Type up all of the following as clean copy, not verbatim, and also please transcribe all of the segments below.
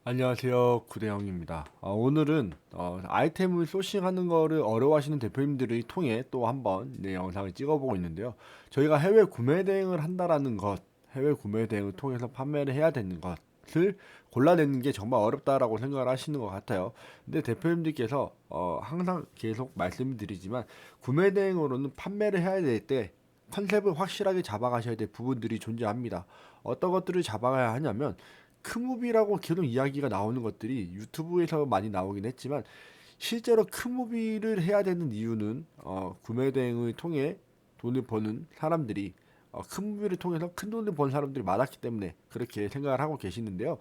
안녕하세요, 구대영입니다. 오늘은 아이템을 소싱하는 거를 어려워하시는 대표님들을 통해 또 한번 영상을 찍어보고 있는데요. 저희가 해외 구매 대행을 한다라는 것, 해외 구매 대행을 통해서 판매를 해야 되는 것을 골라내는 게 정말 어렵다라고 생각을 하시는 것 같아요. 근데 대표님들께서 항상 계속 말씀드리지만 구매 대행으로는 판매를 해야 될 때 컨셉을 확실하게 잡아가셔야 될 부분들이 존재합니다. 어떤 것들을 잡아가야 하냐면 크무비라고 계속 이야기가 나오는 것들이 유튜브에서 많이 나오긴 했지만 실제로 크무비를 해야 되는 이유는 구매 대행을 통해 돈을 버는 사람들이 크무비를 통해서 큰 돈을 번 사람들이 많았기 때문에 그렇게 생각을 하고 계시는데요.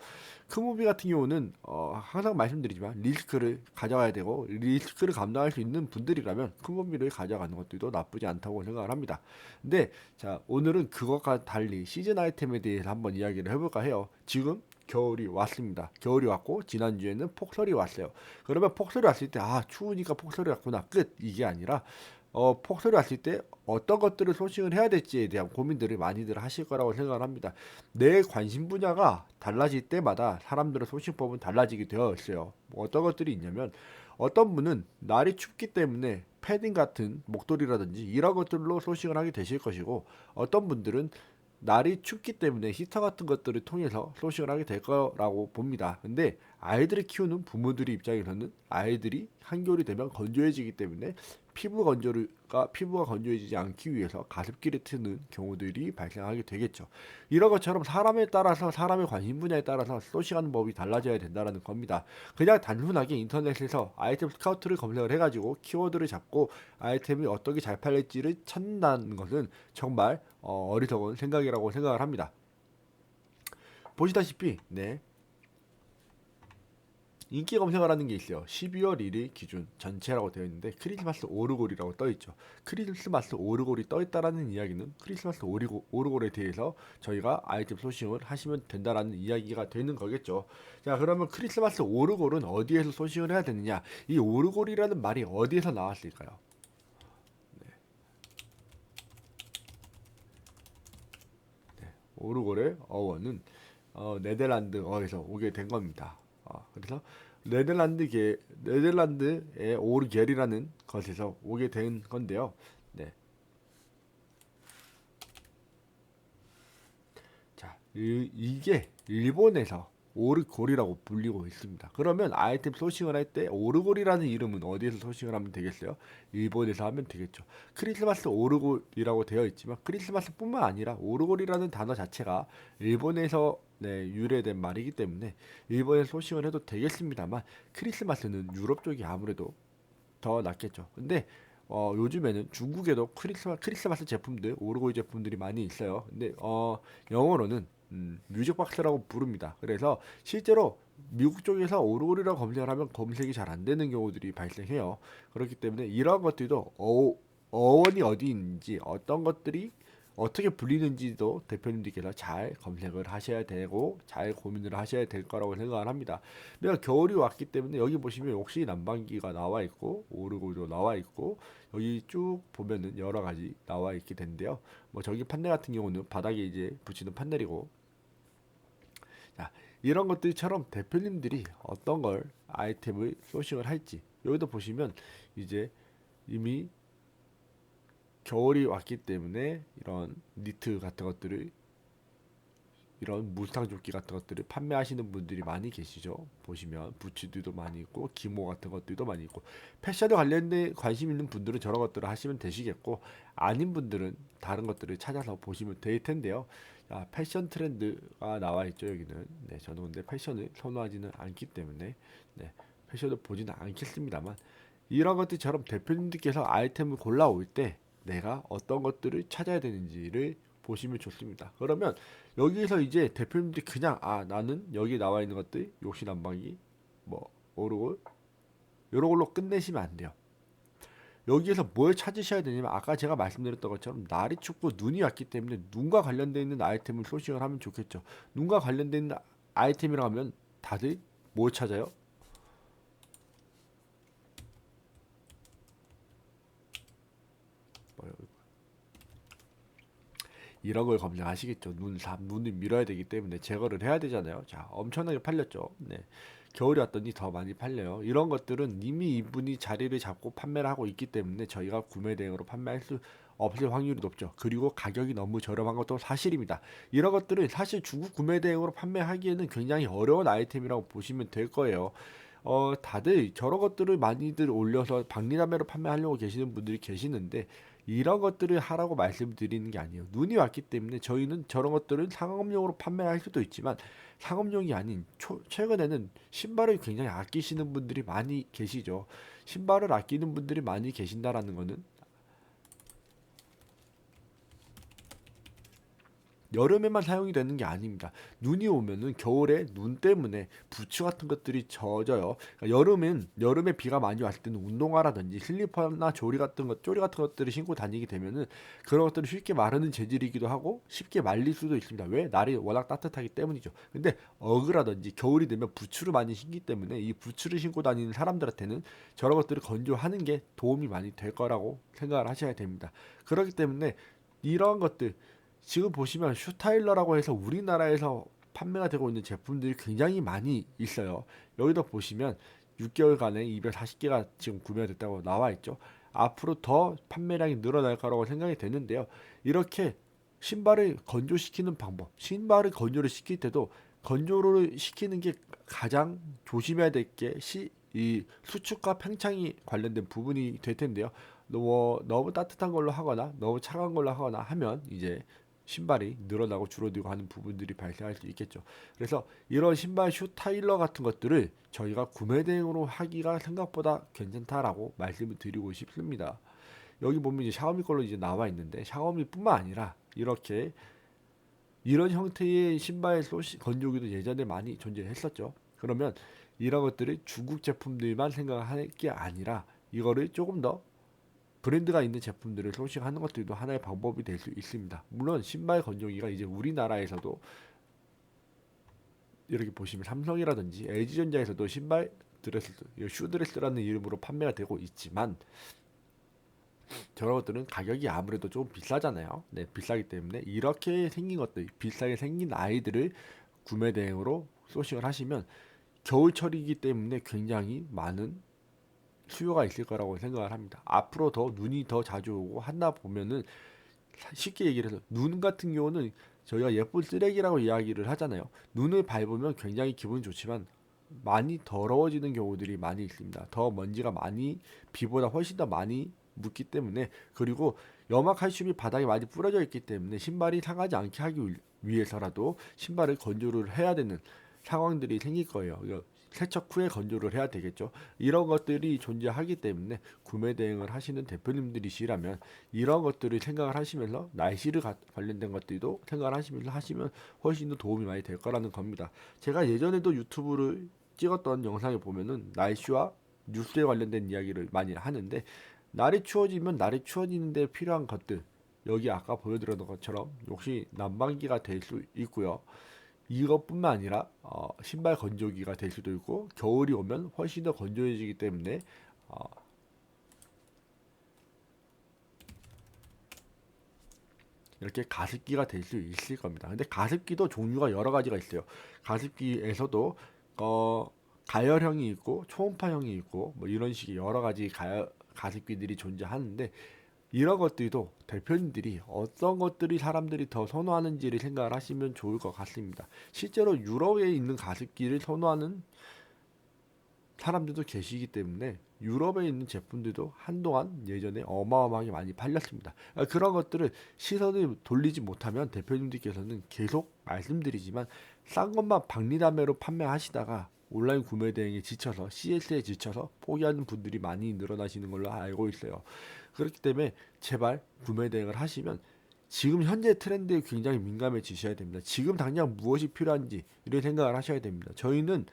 크무비 같은 경우는 항상 말씀드리지만 리스크를 가져가야 되고 리스크를 감당할 수 있는 분들이라면 크무비를 가져가는 것들도 나쁘지 않다고 생각을 합니다. 근데 자, 오늘은 그것과 달리 시즌 아이템에 대해서 한번 이야기를 해볼까 해요. 지금 겨울이 왔습니다. 겨울이 왔고 지난주에는 폭설이 왔어요. 그러면 폭설이 왔을 때 추우니까 폭설이 왔구나 끝 이게 아니라 폭설이 왔을 때 어떤 것들을 소싱을 해야 될지에 대한 고민들을 많이들 하실 거라고 생각을 합니다. 내 관심 분야가 달라질 때마다 사람들의 소싱법은 달라지게 되어 있어요. 뭐 어떤 것들이 있냐면 어떤 분은 날이 춥기 때문에 패딩 같은 목도리라든지 이런 것들로 소싱을 하게 되실 것이고 어떤 분들은 날이 춥기 때문에 히터 같은 것들을 통해서 소싱을 하게 될 거라고 봅니다. 근데 아이들을 키우는 부모들의 입장에서는 아이들이 한겨울이 되면 건조해지기 때문에 피부가 건조해지지 않기 위해서 가습기를 트는 경우들이 발생하게 되겠죠. 이런 것처럼 사람에 따라서 사람의 관심 분야에 따라서 소싱하는 법이 달라져야 된다는 겁니다. 그냥 단순하게 인터넷에서 아이템 스카우트를 검색을 해가지고 키워드를 잡고 아이템이 어떻게 잘 팔릴지를 찾는다는 것은 정말 어리석은 생각이라고 생각을 합니다. 보시다시피 인기 검색을 하는 게 있어요. 12월 1일 기준 전체라고 되어 있는데 크리스마스 오르골이라고 떠 있죠. 크리스마스 오르골이 떠 있다라는 이야기는 크리스마스 오르골에 대해서 저희가 아이템 소싱을 하시면 된다라는 이야기가 되는 거겠죠. 자, 그러면 크리스마스 오르골은 어디에서 소싱을 해야 되느냐? 이 오르골이라는 말이 어디에서 나왔을까요? 오르골의 어원은 네덜란드어에서 오게 된 겁니다. 그래서 네덜란드의 오르겔이라는 것에서 오게 된 건데요. 네, 자, 이게 일본에서 오르골이라고 불리고 있습니다. 그러면 아이템 소싱을 할 때 오르골이라는 이름은 어디에서 소싱을 하면 되겠어요? 일본에서 하면 되겠죠. 크리스마스 오르골이라고 되어 있지만 크리스마스뿐만 아니라 오르골이라는 단어 자체가 일본에서 유래된 말이기 때문에 일본에 소싱을 해도 되겠습니다만 크리스마스는 유럽 쪽이 아무래도 더 낫겠죠. 근데 요즘에는 중국에도 크리스마스 제품들, 오르골 제품들이 많이 있어요. 근데 영어로는 뮤직박스라고 부릅니다. 그래서 실제로 미국 쪽에서 오르골이라고 검색을 하면 검색이 잘 안 되는 경우들이 발생해요. 그렇기 때문에 이런 것들도 어원이 어디 있는지 어떤 것들이 어떻게 불리는지도 대표님들께서 잘 검색을 하셔야 되고 잘 고민을 하셔야 될 거라고 생각을 합니다. 내가 겨울이 왔기 때문에 여기 보시면 옥시 난방기가 나와 있고 오르골도 나와 있고 여기 쭉 보면은 여러 가지 나와 있게 된대요. 뭐 저기 판넬 같은 경우는 바닥에 이제 붙이는 판넬이고 자, 이런 것들처럼 대표님들이 어떤 걸 아이템을 소싱을 할지 여기도 보시면 이제 이미 겨울이 왔기 때문에 이런 니트 같은 것들을 이런 무스탕 조끼 같은 것들을 판매하시는 분들이 많이 계시죠. 보시면 부츠들도 많이 있고 기모 같은 것들도 많이 있고 패션에 관련된 관심 있는 분들은 저런 것들을 하시면 되시겠고 아닌 분들은 다른 것들을 찾아서 보시면 될 텐데요. 자, 패션 트렌드가 나와 있죠 여기는. 네, 저는 근데 패션을 선호하지는 않기 때문에 패션을 보지는 않겠습니다만 이런 것들처럼 대표님들께서 아이템을 골라올 때 내가 어떤 것들을 찾아야 되는지를 보시면 좋습니다. 그러면 여기서 이제 대표님들이 그냥 나는 여기 나와 있는 것들 욕실 난방기 뭐 오르골 이런 걸로 끝내시면 안 돼요. 여기에서 뭘 찾으셔야 되냐면 아까 제가 말씀드렸던 것처럼 날이 춥고 눈이 왔기 때문에 눈과 관련되어 있는 아이템을 소싱을 하면 좋겠죠. 눈과 관련되어 있는 아이템이라 하면 다들 뭘 찾아요? 이런 걸 검색하시겠죠. 눈을 밀어야 되기 때문에 제거를 해야 되잖아요. 자, 엄청나게 팔렸죠. 네. 겨울이 왔더니 더 많이 팔려요. 이런 것들은 이미 이분이 자리를 잡고 판매를 하고 있기 때문에 저희가 구매 대행으로 판매할 수 없을 확률이 높죠. 그리고 가격이 너무 저렴한 것도 사실입니다. 이런 것들은 사실 중국 구매 대행으로 판매하기에는 굉장히 어려운 아이템이라고 보시면 될 거예요. 다들 저런 것들을 많이들 올려서 박리담회로 판매하려고 계시는 분들이 계시는데 이런 것들을 하라고 말씀드리는 게 아니에요. 눈이 왔기 때문에 저희는 저런 것들을 상업용으로 판매할 수도 있지만 상업용이 아닌 최근에는 신발을 굉장히 아끼시는 분들이 많이 계시죠. 신발을 아끼는 분들이 많이 계신다라는 거는 여름에만 사용이 되는 게 아닙니다. 눈이 오면은 겨울에 눈 때문에 부츠 같은 것들이 젖어요. 그러니까 여름에 비가 많이 왔을 때는 운동화라든지 슬리퍼나 쪼리 같은 것들을 신고 다니게 되면은 그런 것들이 쉽게 마르는 재질이기도 하고 쉽게 말릴 수도 있습니다. 왜? 날이 워낙 따뜻하기 때문이죠. 근데 어그라든지 겨울이 되면 부츠를 많이 신기 때문에 이 부츠를 신고 다니는 사람들한테는 저런 것들을 건조하는 게 도움이 많이 될 거라고 생각을 하셔야 됩니다. 그렇기 때문에 이런 것들 지금 보시면 슈타일러라고 해서 우리나라에서 판매가 되고 있는 제품들이 굉장히 많이 있어요. 여기도 보시면 6개월간에 240개가 지금 구매가 됐다고 나와 있죠. 앞으로 더 판매량이 늘어날 거라고 생각이 되는데요. 이렇게 신발을 건조시키는 방법, 신발을 건조를 시킬 때도 건조를 시키는 게 가장 조심해야 될 게 이 수축과 팽창이 관련된 부분이 될 텐데요. 너무 따뜻한 걸로 하거나 너무 차가운 걸로 하거나 하면 이제 신발이 늘어나고 줄어들고 하는 부분들이 발생할 수 있겠죠. 그래서 이런 신발 슈 타일러 같은 것들을 저희가 구매 대행으로 하기가 생각보다 괜찮다라고 말씀을 드리고 싶습니다. 여기 보면 이제 샤오미 걸로 이제 나와 있는데 샤오미뿐만 아니라 이렇게 이런 형태의 신발 건조기도 예전에 많이 존재했었죠. 그러면 이런 것들을 중국 제품들만 생각할 게 아니라 이거를 조금 더 브랜드가 있는 제품들을 소싱하는 것들도 하나의 방법이 될 수 있습니다. 물론 신발 건조기가 이제 우리나라에서도 이렇게 보시면 삼성이라든지 LG전자에서도 신발 드레스, 슈드레스라는 이름으로 판매가 되고 있지만 저런 것들은 가격이 아무래도 좀 비싸잖아요. 네, 비싸기 때문에 이렇게 생긴 것들, 비싸게 생긴 아이들을 구매 대행으로 소싱을 하시면 겨울철이기 때문에 굉장히 많은 수요가 있을 거라고 생각을 합니다. 앞으로 더 눈이 더 자주 오고 하다 보면은 쉽게 얘기를 해서 눈 같은 경우는 저희가 예쁜 쓰레기라고 이야기를 하잖아요. 눈을 밟으면 굉장히 기분이 좋지만 많이 더러워지는 경우들이 많이 있습니다. 더 먼지가 많이 비보다 훨씬 더 많이 묻기 때문에 그리고 염화칼슘이 바닥에 많이 뿌려져 있기 때문에 신발이 상하지 않게 하기 위해서라도 신발을 건조를 해야 되는 상황들이 생길 거예요. 세척 후에 건조를 해야 되겠죠. 이런 것들이 존재하기 때문에 구매 대행을 하시는 대표님들이시라면 이런 것들을 생각을 하시면서 날씨를 관련된 것들도 생각을 하시면서 하시면 훨씬 더 도움이 많이 될 거라는 겁니다. 제가 예전에도 유튜브를 찍었던 영상에 보면은 날씨와 뉴스에 관련된 이야기를 많이 하는데 날이 추워지면 날이 추워지는데 필요한 것들 여기 아까 보여드렸던 것처럼 역시 난방기가 될 수 있고요. 이것뿐만 아니라 신발 건조기가 될 수도 있고 겨울이 오면 훨씬 더 건조해지기 때문에 어, 이렇게 가습기가 될 수 있을 겁니다. 근데 가습기도 종류가 여러 가지가 있어요. 가습기에서도 어, 가열형이 있고 초음파형이 있고 뭐 이런 식의 여러 가지 가습기들이 존재하는데 이런 것들도 대표님들이 어떤 것들이 사람들이 더 선호하는지를 생각을 하시면 좋을 것 같습니다. 실제로 유럽에 있는 가습기를 선호하는 사람들도 계시기 때문에 유럽에 있는 제품들도 한동안 예전에 어마어마하게 많이 팔렸습니다. 그런 것들을 시선을 돌리지 못하면 대표님들께서는 계속 말씀드리지만 싼 것만 박리담회로 판매하시다가 온라인 구매 대행에 지쳐서 CS에 지쳐서 포기하는 분들이 많이 늘어나시는 걸로 알고 있어요. 그렇기 때문에 제발 구매 대행을 하시면 지금 현재 트렌드에 굉장히 민감해지셔야 됩니다. 지금 당장 무엇이 필요한지 이런 생각을 하셔야 됩니다. 저희는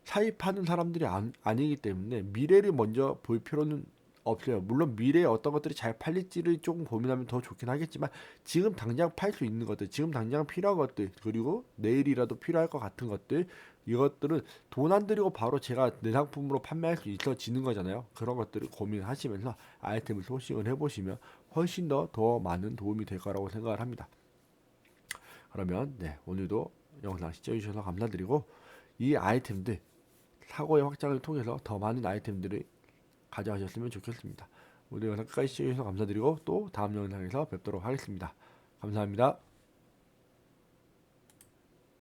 사입하는 사람들이 아니기 때문에 미래를 먼저 볼 필요는 없어요. 물론 미래에 어떤 것들이 잘 팔릴지를 조금 고민하면 더 좋긴 하겠지만 지금 당장 팔 수 있는 것들, 지금 당장 필요한 것들, 그리고 내일이라도 필요할 것 같은 것들, 이것들은 돈 안 들이고 바로 제가 내 상품으로 판매할 수 있어지는 거잖아요. 그런 것들을 고민하시면서 아이템을 소싱을 해보시면 훨씬 더 많은 도움이 될 거라고 생각을 합니다. 그러면 네, 오늘도 영상 시청해주셔서 감사드리고 이 아이템들 사고의 확장을 통해서 더 많은 아이템들을 가져가셨으면 좋겠습니다. 오늘 영상 끝까지 시청해주셔서 감사드리고 또 다음 영상에서 뵙도록 하겠습니다. 감사합니다.